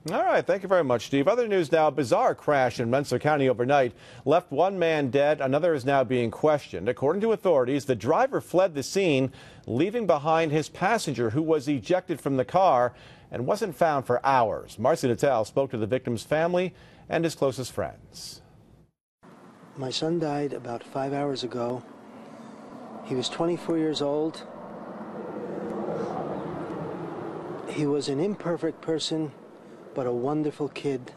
All right, thank you very much, Steve. Other news now, a bizarre crash in Rensslear County overnight left one man dead. Another is now being questioned. According to authorities, the driver fled the scene, leaving behind his passenger, who was ejected from the car and wasn't found for hours. Marcy Natal spoke to the victim's family and his closest friends. My son died about 5 hours ago. He was 24 years old. He was an imperfect person, but a wonderful kid.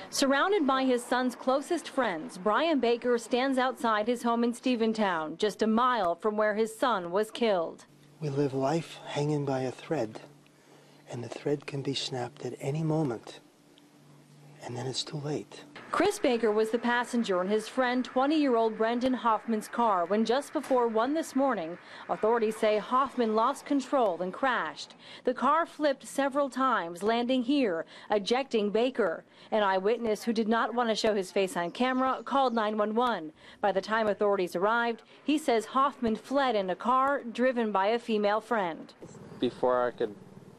Surrounded by his son's closest friends, Brian Baker stands outside his home in Stephentown, just a mile from where his son was killed. We live life hanging by a thread, and the thread can be snapped at any moment, and then it's too late. Chris Baker was the passenger in his friend 20-year-old Brendan Hoffman's car when just before 1 this morning, authorities say Hoffman lost control and crashed. The car flipped several times, landing here, ejecting Baker. An eyewitness who did not want to show his face on camera called 911. By the time authorities arrived, he says Hoffman fled in a car driven by a female friend. Before I could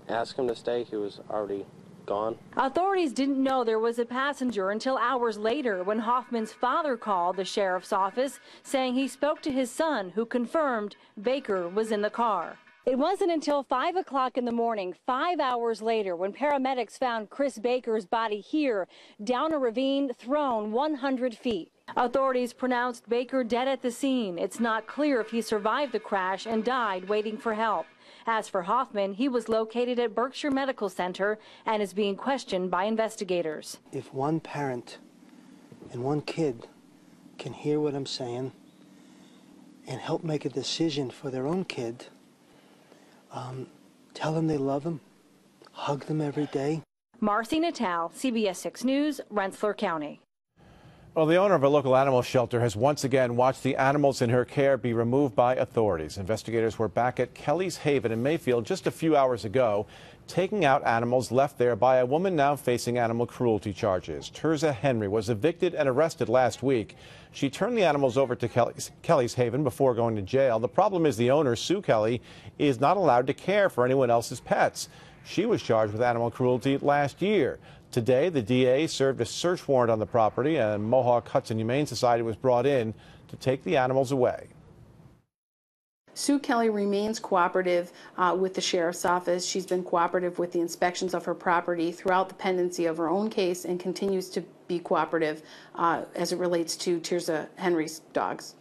ask him to stay, he was already gone. Authorities didn't know there was a passenger until hours later when Hoffman's father called the sheriff's office saying he spoke to his son, who confirmed Baker was in the car. It wasn't until 5 o'clock in the morning, 5 hours later, when paramedics found Chris Baker's body here, down a ravine, thrown 100 feet. Authorities pronounced Baker dead at the scene. It's not clear if he survived the crash and died waiting for help. As for Hoffman, he was located at Berkshire Medical Center and is being questioned by investigators. If one parent and one kid can hear what I'm saying and help make a decision for their own kid, tell them they love them, hug them every day. Marcy Natal, CBS 6 News, Rensslear County. Well, the owner of a local animal shelter has once again watched the animals in her care be removed by authorities. Investigators were back at Kelly's Haven in Mayfield just a few hours ago, taking out animals left there by a woman now facing animal cruelty charges. Terza Henry was evicted and arrested last week. She turned the animals over to Kelly's Haven before going to jail. The problem is the owner, Sue Kelly, is not allowed to care for anyone else's pets. She was charged with animal cruelty last year. Today, the DA served a search warrant on the property, and Mohawk Hudson Humane Society was brought in to take the animals away. Sue Kelly remains cooperative with the Sheriff's Office. She's been cooperative with the inspections of her property throughout the pendency of her own case and continues to be cooperative as it relates to Terza Henry's dogs.